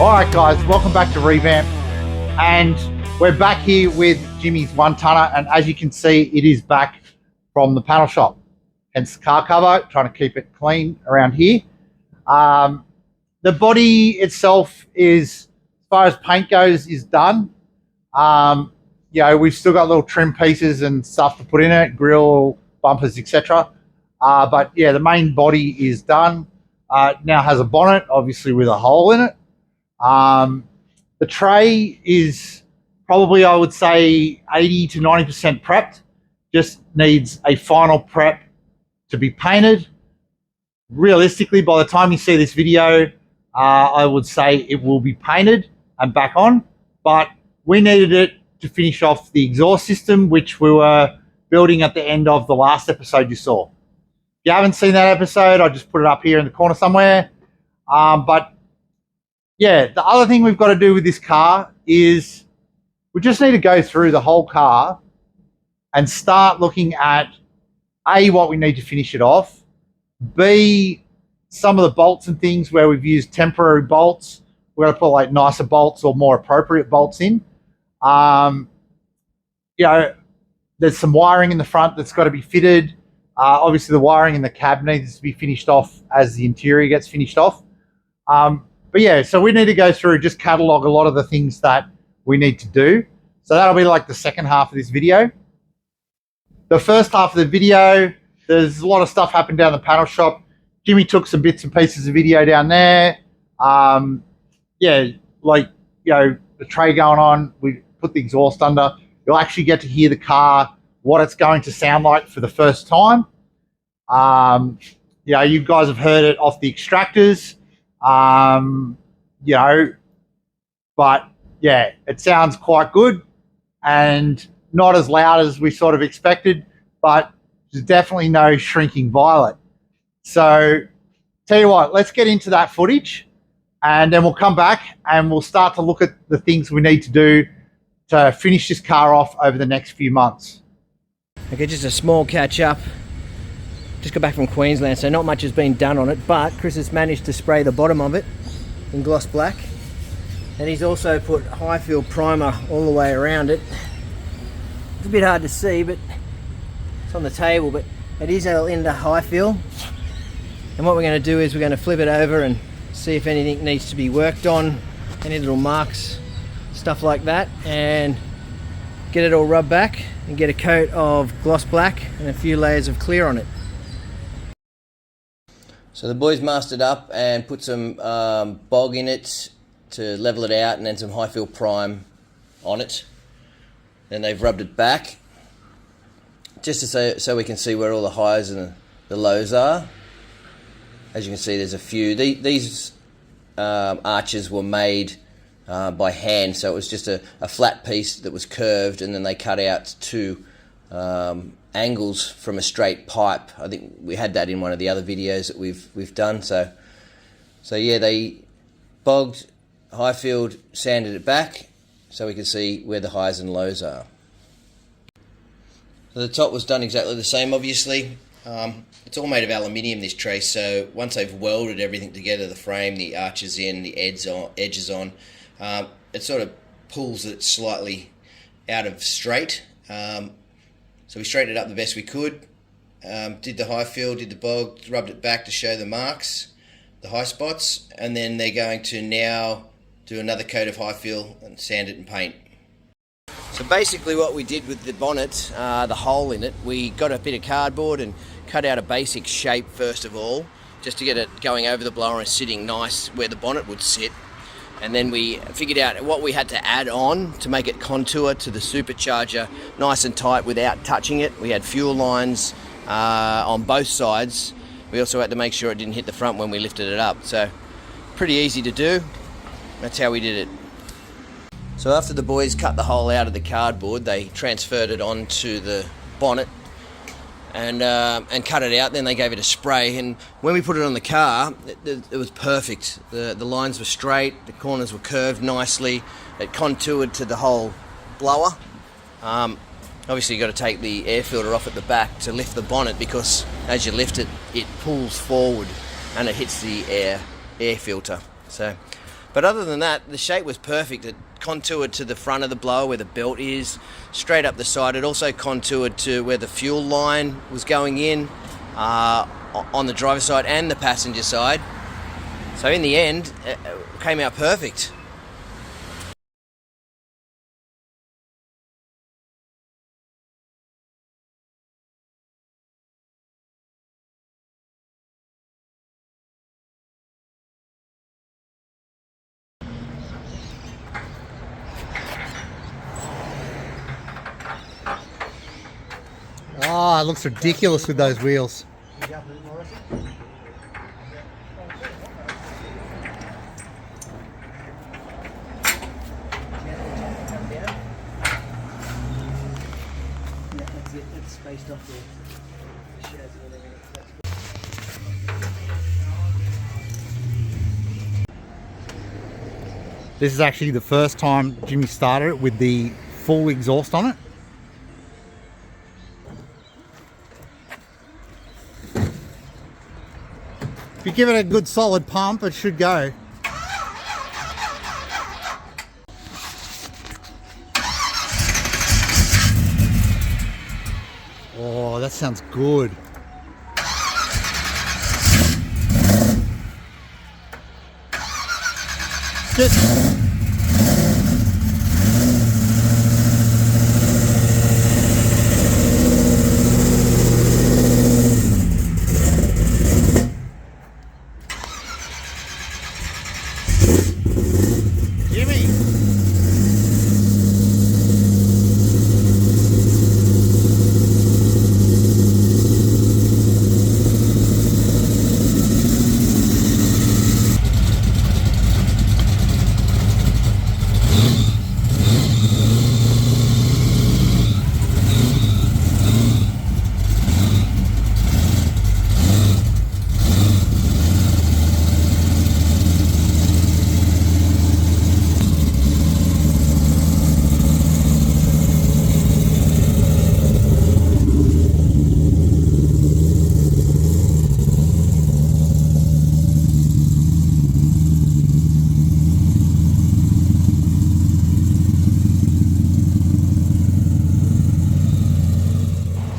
Alright guys, welcome back to Revamp, and we're back here with Jimmy's One Tonner, and as you can see, it is back from the panel shop. Hence the car cover, trying to keep it clean around here. The body itself is, as far as paint goes, is done. We've still got little trim pieces and stuff to put in it, grill, bumpers, etc. But yeah, the main body is done. Now has a bonnet, obviously with a hole in it. The tray is probably, I would say, 80 to 90% prepped. Just needs a final prep to be painted. Realistically, by the time you see this video, I would say it will be painted and back on. But we needed it to finish off the exhaust system, which we were building at the end of the last episode you saw. If you haven't seen that episode, I'll just put it up here in the corner somewhere. But yeah, the other thing we've got to do with this car is we just need to go through the whole car and start looking at A, what we need to finish it off, B, some of the bolts and things where we've used temporary bolts. We're going to put like nicer bolts or more appropriate bolts in. There's some wiring in the front that's got to be fitted. Obviously the wiring in the cab needs to be finished off as the interior gets finished off. But yeah, so we need to go through, just catalog a lot of the things that we need to do. So that'll be like the second half of this video. The first half of the video, there's a lot of stuff happened down the panel shop. Jimmy took some bits and pieces of video down there. The tray going on, we put the exhaust under. You'll actually get to hear the car, what it's going to sound like for the first time. You guys have heard it off the extractors. But yeah, it sounds quite good and not as loud as we sort of expected, but there's definitely no shrinking violet. So tell you what, let's get into that footage and then we'll come back and we'll start to look at the things we need to do to finish this car off over the next few months. Okay, just a small catch up. Just got back from Queensland, so not much has been done on it, but Chris has managed to spray the bottom of it in gloss black, and he's also put high field primer all the way around it. It's a bit hard to see, but it's on the table, but it is into high field. And what we're going to do is we're going to flip it over and see if anything needs to be worked on, any little marks, stuff like that, and get it all rubbed back and get a coat of gloss black and a few layers of clear on it. So the boys mastered up and put some bog in it to level it out, and then some high field prime on it. Then they've rubbed it back just to so we can see where all the highs and the lows are. As you can see, there's a few. These arches were made by hand, so it was just a flat piece that was curved, and then they cut out two angles from a straight pipe. I think we had that in one of the other videos that we've done. So yeah, they bogged, high field, sanded it back so we could see where the highs and lows are. So the top was done exactly the same, obviously. It's all made of aluminium, this tray, so once they've welded everything together, the frame, the arches in, the edges on, it sort of pulls it slightly out of straight. So we straightened it up the best we could, did the high fill, did the bog, rubbed it back to show the marks, the high spots, and then they're going to now do another coat of high fill and sand it and paint. So basically what we did with the bonnet, the hole in it, we got a bit of cardboard and cut out a basic shape first of all, just to get it going over the blower and sitting nice where the bonnet would sit. And then we figured out what we had to add on to make it contour to the supercharger nice and tight without touching it. We had fuel lines on both sides. We also had to make sure it didn't hit the front when we lifted it up. So pretty easy to do. That's how we did it. So after the boys cut the hole out of the cardboard, they transferred it onto the bonnet and cut it out. Then they gave it a spray, and when we put it on the car, it was perfect. The lines were straight, the corners were curved nicely, it contoured to the whole blower. Obviously you've got to take the air filter off at the back to lift the bonnet, because as you lift it, it pulls forward and it hits the air filter. So But other than that, the shape was perfect. It contoured to the front of the blower where the belt is, straight up the side. It also contoured to where the fuel line was going in, on the driver's side and the passenger side. So in the end, it came out perfect. Oh, it looks ridiculous with those wheels. It's spaced off the sheds and everything. This is actually the first time Jimmy started it with the full exhaust on it. If you give it a good solid pump, it should go. Oh, that sounds good. Just Jimmy.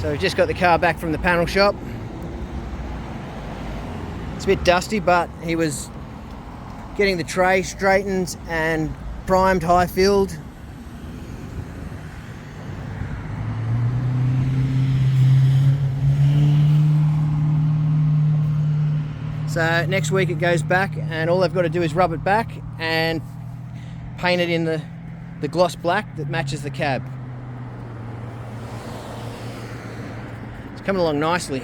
So we've just got the car back from the panel shop. It's a bit dusty, but he was getting the tray straightened and primed, high filled. So next week it goes back, and all they've got to do is rub it back and paint it in the gloss black that matches the cab. It's coming along nicely.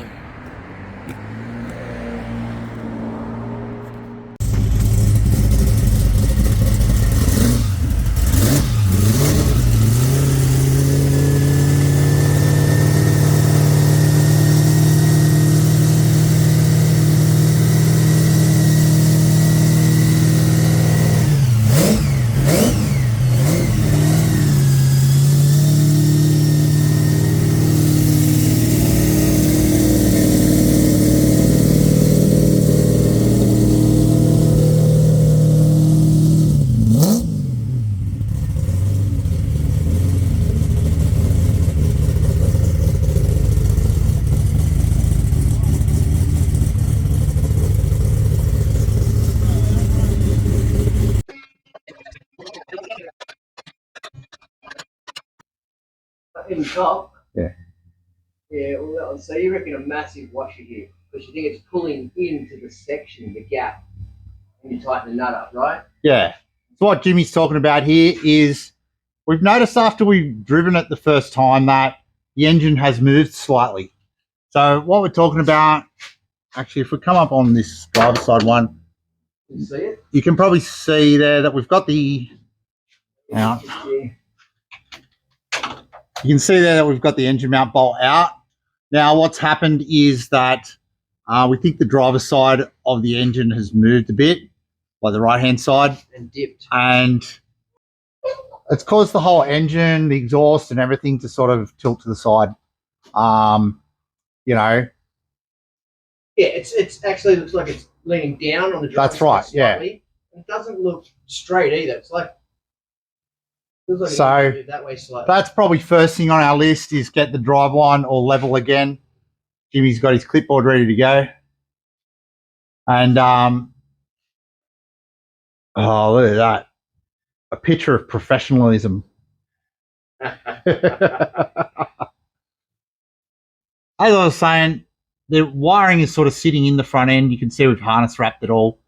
In the top? Yeah. Yeah, well, so you reckon a massive washer here, because you think it's pulling into the section, the gap, and you tighten the nut up, right? Yeah. So what Jimmy's talking about here is we've noticed after we've driven it the first time that the engine has moved slightly. So what we're talking about, actually, if we come up on this driver's side one, Can you see it? you can probably see there that we've got the, out. Yeah. You can see there that we've got the engine mount bolt out. Now what's happened is that we think the driver's side of the engine has moved a bit, by the right hand side, And dipped. and it's caused the whole engine, the exhaust and everything to sort of tilt to the side. You know. Yeah, it's actually looks like it's leaning down on the driver's That's right, side slightly. It doesn't look straight either. It's like feels like So, it that way slightly. that's probably first thing on our list is get the drive line all level again. Jimmy's got his clipboard ready to go. And oh, look at that. A picture of professionalism. As I was saying, the wiring is sort of sitting in the front end. You can see we've harness wrapped it all.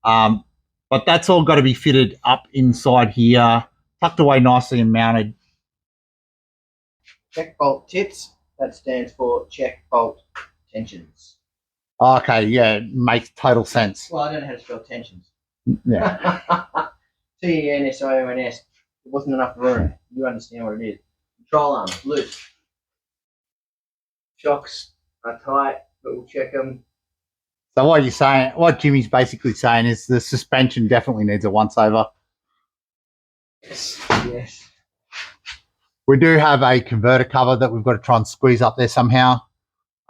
But that's all got to be fitted up inside here, tucked away nicely and mounted. Check bolt tips. That stands for check bolt tensions. Okay, yeah, it makes total sense. Well, I don't know how to spell tensions. Yeah. T-E-N-S-I-O-N-S. There wasn't enough room. You understand what it is. Control arms, loose. Shocks are tight, but we'll check them. So what you're saying, what Jimmy's basically saying is the suspension definitely needs a once over. Yes. We do have a converter cover that we've got to try and squeeze up there somehow.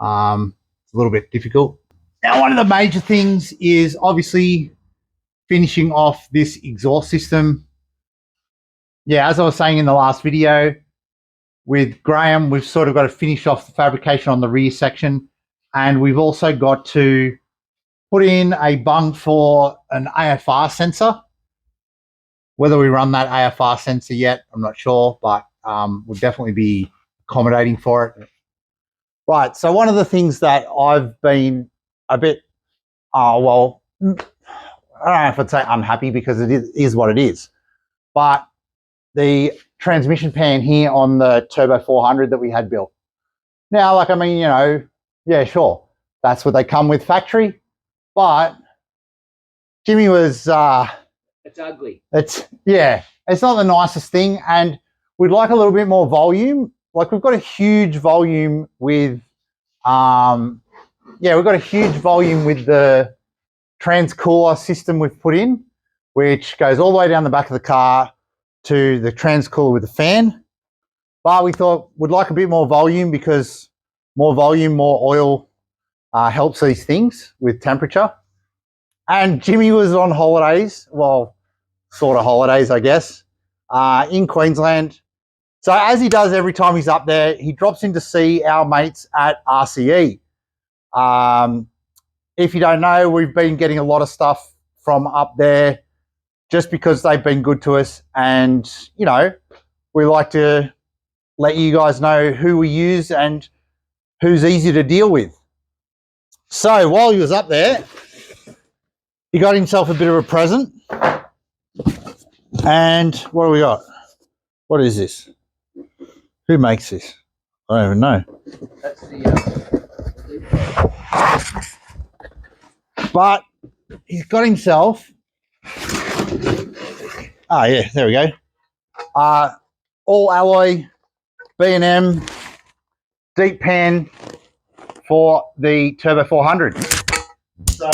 It's a little bit difficult. Now, one of the major things is obviously finishing off this exhaust system. Yeah, as I was saying in the last video, with Graham, we've sort of got to finish off the fabrication on the rear section, and we've also got to put in a bung for an AFR sensor. Whether we run that AFR sensor yet, I'm not sure, but we'll definitely be accommodating for it. Right, so one of the things that I've been a bit, I don't know if I'd say unhappy, because it is what it is, but the transmission pan here on the Turbo 400 that we had built. Now, like, I mean, you know, yeah, sure, that's what they come with factory, but Jimmy was... it's ugly. It's not the nicest thing, and we'd like a little bit more volume. Like, we've got a huge volume with, we've got a huge volume with the transcooler system we've put in, which goes all the way down the back of the car to the transcooler with the fan. But we thought we'd like a bit more volume, because more volume, more oil helps these things with temperature. And Jimmy was on holidays, well, sort of holidays, I guess, in Queensland. So as he does every time he's up there, he drops in to see our mates at RCE. If you don't know, we've been getting a lot of stuff from up there just because they've been good to us. And, you know, we like to let you guys know who we use and who's easy to deal with. So while he was up there, he got himself a bit of a present. And what do we got? What is this? Who makes this? I don't even know. That's the... But he's got himself... Oh, yeah, there we go. All alloy B&M deep pan for the Turbo 400. So,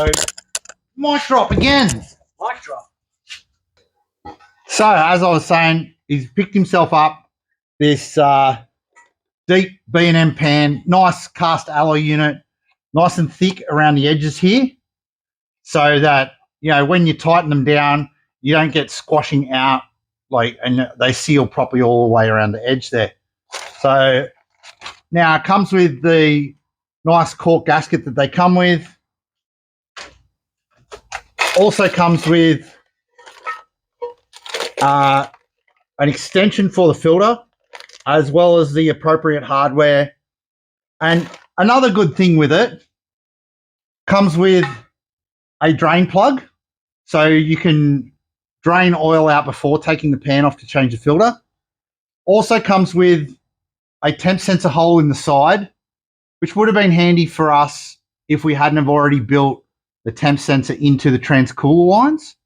mic drop again. Mic drop. So, as I was saying, he's picked himself up this deep B&M pan, nice cast alloy unit, nice and thick around the edges here, so that, you know, when you tighten them down, you don't get squashing out, like, and they seal properly all the way around the edge there. So now it comes with the nice cork gasket that they come with. Also comes with an extension for the filter, as well as the appropriate hardware. And another good thing with it, comes with a drain plug, so you can drain oil out before taking the pan off to change the filter. Also comes with a temp sensor hole in the side, which would have been handy for us if we hadn't have already built the temp sensor into the transcooler lines.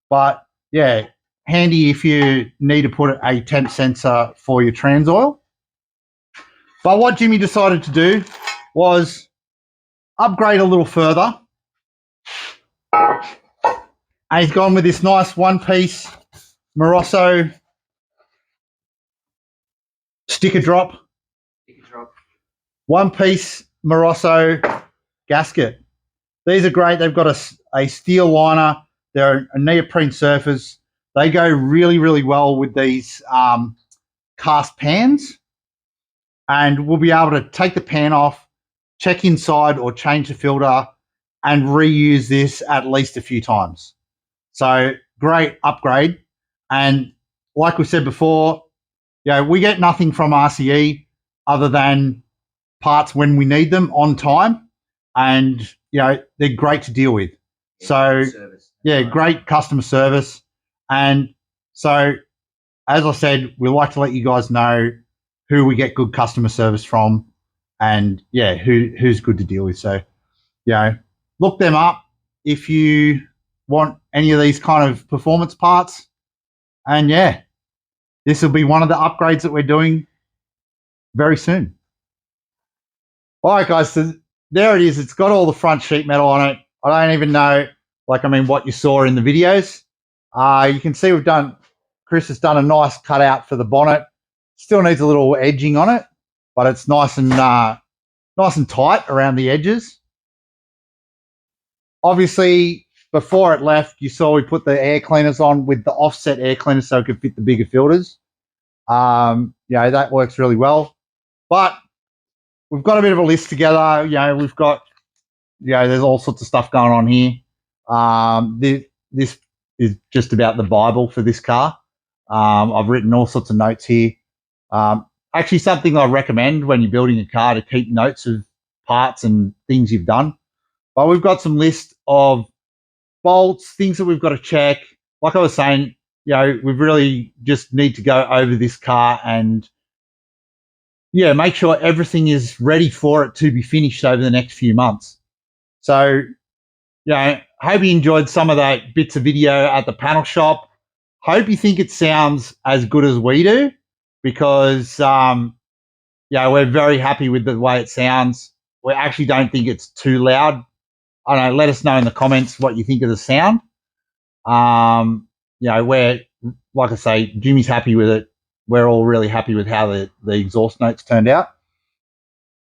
But yeah, handy if you need to put a temp sensor for your trans oil. But what Jimmy decided to do was upgrade a little further. And he's gone with this nice one-piece Moroso sticker drop. One-piece Moroso gasket. These are great. They've got a steel liner They're a neoprene surface. They go really, really well with these cast pans, and we'll be able to take the pan off, check inside or change the filter, and reuse this at least a few times. So great upgrade. And like we said before, we get nothing from RCE other than parts when we need them on time, and they're great to deal with. So great customer service. And so, as I said, we like to let you guys know who we get good customer service from, and who's good to deal with. So look them up if you want any of these kind of performance parts. And this will be one of the upgrades that we're doing very soon. All right, guys, so there it is. It's got all the front sheet metal on it. I don't even know, what you saw in the videos. You can see Chris has done a nice cutout for the bonnet. Still needs a little edging on it, but it's nice and tight around the edges. Obviously, before it left, you saw we put the air cleaners on with the offset air cleaners so it could fit the bigger filters. That works really well. But we've got a bit of a list together. We've got, there's all sorts of stuff going on here. This is just about the Bible for this car. I've written all sorts of notes here. Actually, something I recommend when you're building a car, to keep notes of parts and things you've done. But we've got some list of bolts, things that we've got to check. Like I was saying, we really just need to go over this car and make sure everything is ready for it to be finished over the next few months. So, hope you enjoyed some of that bits of video at the panel shop. Hope you think it sounds as good as we do, because we're very happy with the way it sounds. We actually don't think it's too loud. I don't know, let us know in the comments what you think of the sound. We're, like I say, Jimmy's happy with it. We're all really happy with how the exhaust notes turned out.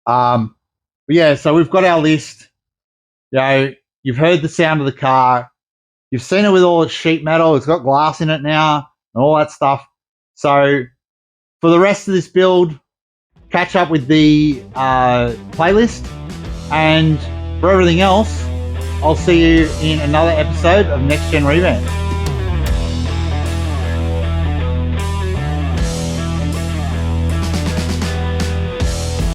So we've got our list. You've heard the sound of the car. You've seen it with all its sheet metal. It's got glass in it now and all that stuff. So for the rest of this build, catch up with the playlist. And for everything else, I'll see you in another episode of Next Gen Revamp.